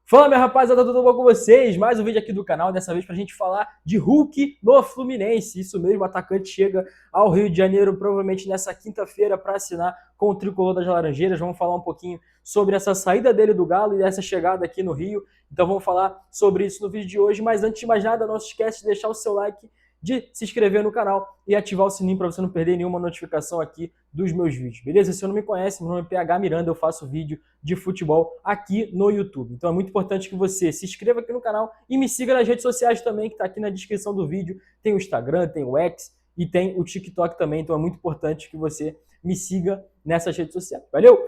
Fala, minha rapaziada, tudo bom com vocês? Mais um vídeo aqui do canal, dessa vez pra gente falar de Hulk no Fluminense. Isso mesmo, o atacante chega ao Rio de Janeiro provavelmente nessa quinta-feira para assinar com o Tricolor das Laranjeiras. Vamos falar um pouquinho sobre essa saída dele do Galo e essa chegada aqui no Rio. Então vamos falar sobre isso no vídeo de hoje. Mas antes de mais nada, não se esquece de deixar o seu like, de se inscrever no canal e ativar o sininho para você não perder nenhuma notificação aqui dos meus vídeos, beleza? Se você não me conhece, meu nome é PH Miranda, eu faço vídeo de futebol aqui no YouTube. Então é muito importante que você se inscreva aqui no canal e me siga nas redes sociais também, que está aqui na descrição do vídeo. Tem o Instagram, tem o X e tem o TikTok também, então é muito importante que você me siga nessas redes sociais, valeu?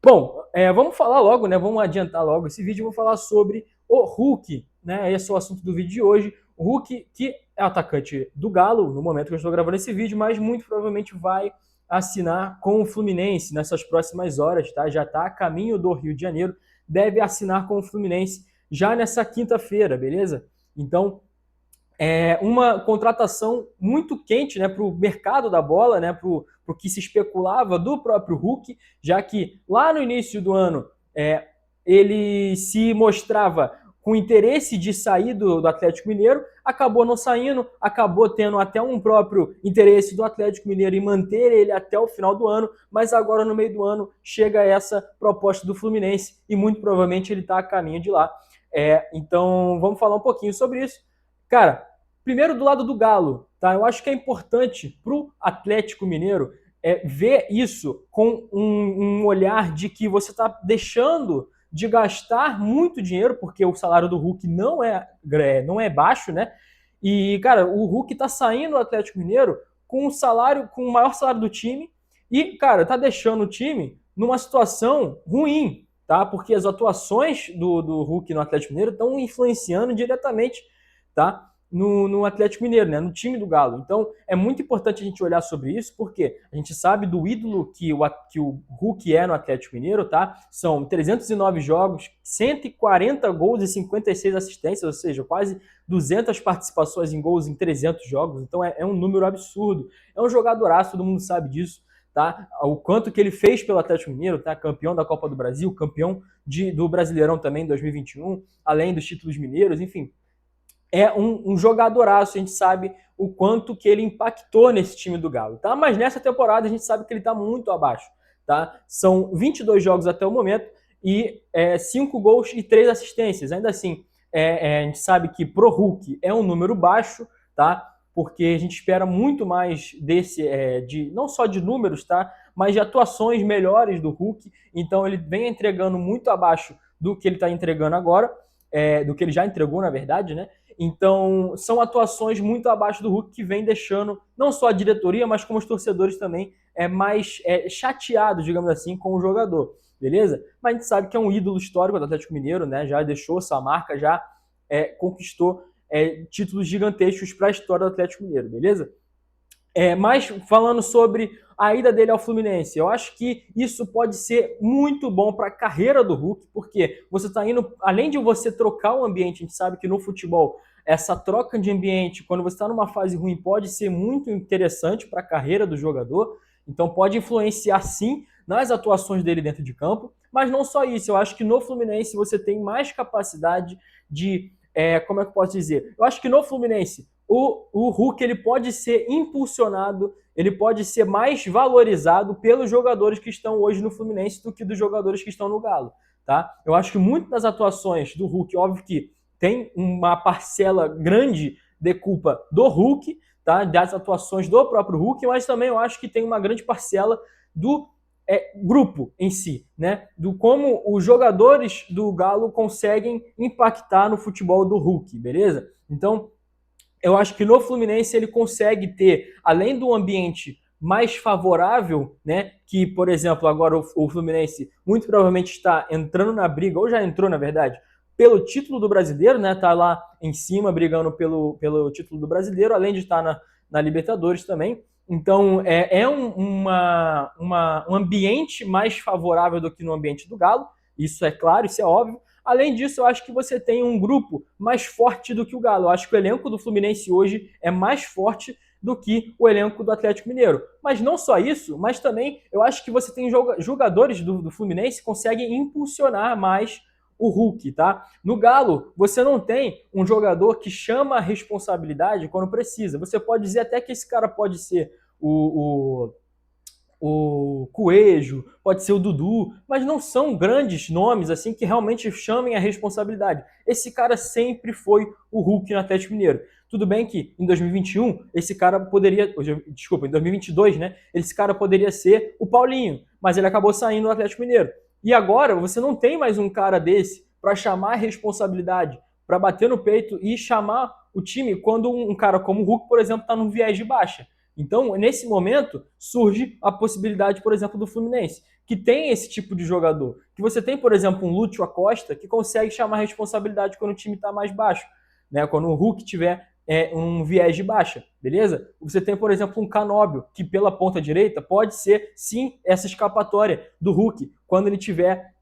Bom, vamos falar logo, né? Vamos adiantar logo esse vídeo, vamos falar sobre o Hulk, né? Esse é o assunto do vídeo de hoje. O Hulk, que é atacante do Galo, no momento que eu estou gravando esse vídeo, mas muito provavelmente vai assinar com o Fluminense nessas próximas horas, tá? Já está a caminho do Rio de Janeiro, deve assinar com o Fluminense já nessa quinta-feira, beleza? Então, é uma contratação muito quente, né, para o mercado da bola, né, para o que se especulava do próprio Hulk, já que lá no início do ano ele se mostrava com interesse de sair do Atlético Mineiro, acabou não saindo, acabou tendo até um próprio interesse do Atlético Mineiro em manter ele até o final do ano, mas agora no meio do ano chega essa proposta do Fluminense e muito provavelmente ele está a caminho de lá. Então vamos falar um pouquinho sobre isso. Cara, primeiro do lado do Galo, tá? Eu acho que é importante para o Atlético Mineiro ver isso com um olhar de que você está deixando de gastar muito dinheiro, porque o salário do Hulk não é baixo, né? E, cara, o Hulk tá saindo do Atlético Mineiro com com o maior salário do time e, cara, tá deixando o time numa situação ruim, tá? Porque as atuações do Hulk no Atlético Mineiro estão influenciando diretamente, tá? No Atlético Mineiro, né? No time do Galo. Então é muito importante a gente olhar sobre isso, porque a gente sabe do ídolo que o Hulk é no Atlético Mineiro, tá? São 309 jogos, 140 gols e 56 assistências, ou seja, quase 200 participações em gols em 300 jogos. Então é um número absurdo. É um jogadoraço, todo mundo sabe disso. Tá? O quanto que ele fez pelo Atlético Mineiro, tá? Campeão da Copa do Brasil, campeão do Brasileirão também em 2021, além dos títulos mineiros, enfim, é um jogadoraço, a gente sabe o quanto que ele impactou nesse time do Galo, tá? Mas nessa temporada a gente sabe que ele está muito abaixo, tá? São 22 jogos até o momento e 5 gols e 3 assistências. Ainda assim, a gente sabe que pro Hulk é um número baixo, tá? Porque a gente espera muito mais não só de números, tá? Mas de atuações melhores do Hulk. Então ele vem entregando muito abaixo do que ele está entregando agora, do que ele já entregou, na verdade, né? Então, são atuações muito abaixo do Hulk que vem deixando não só a diretoria, mas como os torcedores também mais chateados, digamos assim, com o jogador, beleza? Mas a gente sabe que é um ídolo histórico do Atlético Mineiro, né? Já deixou sua marca, já conquistou títulos gigantescos para a história do Atlético Mineiro, beleza? Mas falando sobre a ida dele ao Fluminense, eu acho que isso pode ser muito bom para a carreira do Hulk, porque você está indo, além de você trocar o ambiente, a gente sabe que no futebol essa troca de ambiente, quando você está numa fase ruim, pode ser muito interessante para a carreira do jogador, então pode influenciar sim nas atuações dele dentro de campo, mas não só isso, eu acho que no Fluminense você tem mais capacidade de, como é que eu posso dizer? Eu acho que no Fluminense o Hulk ele pode ser impulsionado, ele pode ser mais valorizado pelos jogadores que estão hoje no Fluminense do que dos jogadores que estão no Galo, tá? Eu acho que muitas das atuações do Hulk, óbvio que tem uma parcela grande de culpa do Hulk, tá? Das atuações do próprio Hulk, mas também eu acho que tem uma grande parcela do grupo em si, né? Do como os jogadores do Galo conseguem impactar no futebol do Hulk, beleza? Então, eu acho que no Fluminense ele consegue ter, além do ambiente mais favorável, né? Que, por exemplo, agora o Fluminense muito provavelmente está entrando na briga, ou já entrou, na verdade, pelo título do brasileiro, né? Tá lá em cima brigando pelo título do brasileiro, além de estar na Libertadores também. Então um ambiente mais favorável do que no ambiente do Galo. Isso é claro, isso é óbvio. Além disso, eu acho que você tem um grupo mais forte do que o Galo. Eu acho que o elenco do Fluminense hoje é mais forte do que o elenco do Atlético Mineiro. Mas não só isso, mas também eu acho que você tem jogadores do Fluminense que conseguem impulsionar mais o Hulk, tá? No Galo, você não tem um jogador que chama a responsabilidade quando precisa. Você pode dizer até que esse cara pode ser o Coelho, pode ser o Dudu, mas não são grandes nomes assim que realmente chamem a responsabilidade. Esse cara sempre foi o Hulk no Atlético Mineiro. Tudo bem que em 2021 esse cara poderia, desculpa, em 2022, né? Esse cara poderia ser o Paulinho, mas ele acabou saindo do Atlético Mineiro. E agora você não tem mais um cara desse para chamar a responsabilidade, para bater no peito e chamar o time quando um cara como o Hulk, por exemplo, está num viés de baixa. Então, nesse momento, surge a possibilidade, por exemplo, do Fluminense, que tem esse tipo de jogador. Que você tem, por exemplo, um Lúcio Acosta, que consegue chamar a responsabilidade quando o time está mais baixo, né? Quando o Hulk tiver um viés de baixa, beleza? Você tem, por exemplo, um Canóbio, que pela ponta direita pode ser, sim, essa escapatória do Hulk, quando ele tiver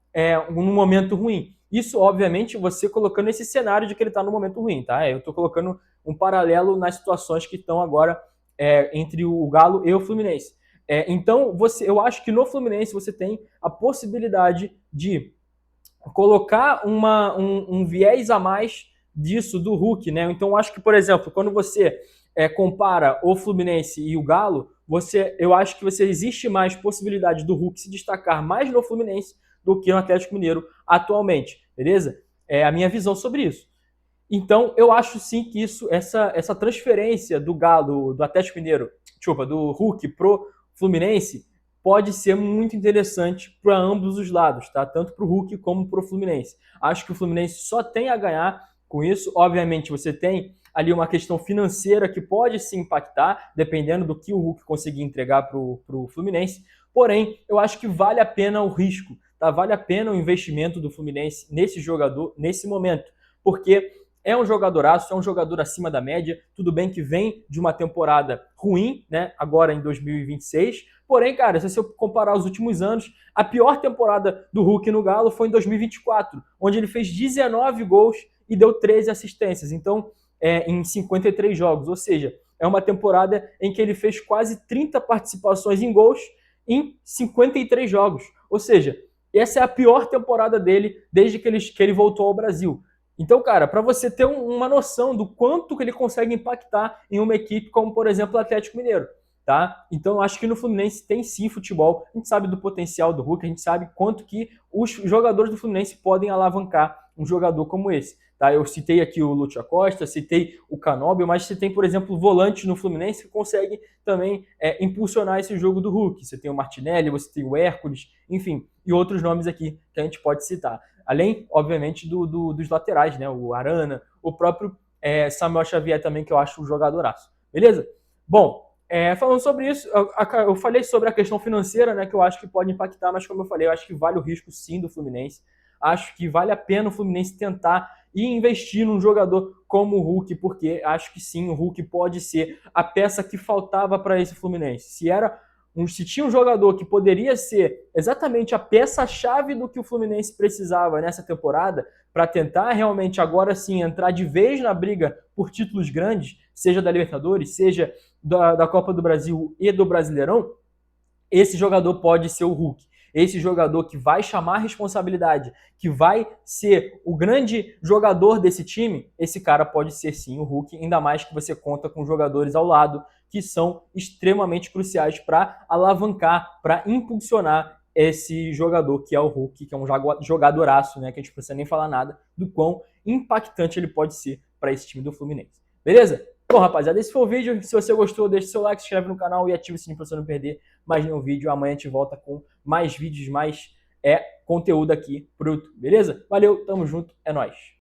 num momento ruim. Isso, obviamente, você colocando esse cenário de que ele está no momento ruim, tá? Eu estou colocando um paralelo nas situações que estão agora entre o Galo e o Fluminense. Então, eu acho que no Fluminense você tem a possibilidade de colocar um viés a mais disso do Hulk, né? Então, eu acho que, por exemplo, quando você compara o Fluminense e o Galo, eu acho que existe mais possibilidade do Hulk se destacar mais no Fluminense do que no Atlético Mineiro atualmente, beleza? É a minha visão sobre isso. Então, eu acho sim que essa transferência do Galo, do Atlético Mineiro, desculpa, do Hulk pro Fluminense, pode ser muito interessante para ambos os lados, tá? Tanto para o Hulk como para o Fluminense. Acho que o Fluminense só tem a ganhar com isso. Obviamente, você tem ali uma questão financeira que pode se impactar, dependendo do que o Hulk conseguir entregar para o Fluminense. Porém, eu acho que vale a pena o risco, tá? Vale a pena o investimento do Fluminense nesse jogador, nesse momento. Porque é um jogadoraço, é um jogador acima da média. Tudo bem que vem de uma temporada ruim, né? Agora em 2026. Porém, cara, se você comparar os últimos anos, a pior temporada do Hulk no Galo foi em 2024, onde ele fez 19 gols e deu 13 assistências. Então, em 53 jogos. Ou seja, é uma temporada em que ele fez quase 30 participações em gols em 53 jogos. Ou seja, essa é a pior temporada dele desde que ele voltou ao Brasil. Então, cara, para você ter uma noção do quanto que ele consegue impactar em uma equipe como, por exemplo, o Atlético Mineiro, tá? Então, eu acho que no Fluminense tem sim futebol, a gente sabe do potencial do Hulk, a gente sabe quanto que os jogadores do Fluminense podem alavancar um jogador como esse, tá? Eu citei aqui o Lúcio Acosta, citei o Canóbio, mas você tem, por exemplo, volantes no Fluminense que conseguem também impulsionar esse jogo do Hulk. Você tem o Martinelli, você tem o Hércules, enfim, e outros nomes aqui que a gente pode citar. Além, obviamente, dos laterais, né? O Arana, o próprio Samuel Xavier também, que eu acho um jogadoraço. Beleza? Bom, falando sobre isso, eu falei sobre a questão financeira, né? Que eu acho que pode impactar, mas como eu falei, eu acho que vale o risco sim do Fluminense. Acho que vale a pena o Fluminense tentar e investir num jogador como o Hulk, porque acho que sim, o Hulk pode ser a peça que faltava para esse Fluminense. Se tinha um jogador que poderia ser exatamente a peça-chave do que o Fluminense precisava nessa temporada para tentar realmente agora sim entrar de vez na briga por títulos grandes, seja da Libertadores, seja da Copa do Brasil e do Brasileirão, esse jogador pode ser o Hulk. Esse jogador que vai chamar a responsabilidade, que vai ser o grande jogador desse time, esse cara pode ser sim o Hulk, ainda mais que você conta com jogadores ao lado que são extremamente cruciais para alavancar, para impulsionar esse jogador que é o Hulk, que é um jogadoraço, né? Que a gente não precisa nem falar nada do quão impactante ele pode ser para esse time do Fluminense. Beleza? Bom, rapaziada, esse foi o vídeo. Se você gostou, deixa seu like, se inscreve no canal e ativa o sininho para você não perder mais nenhum vídeo. Amanhã a gente volta com mais vídeos, mais conteúdo aqui pro YouTube, beleza? Valeu, tamo junto, é nóis.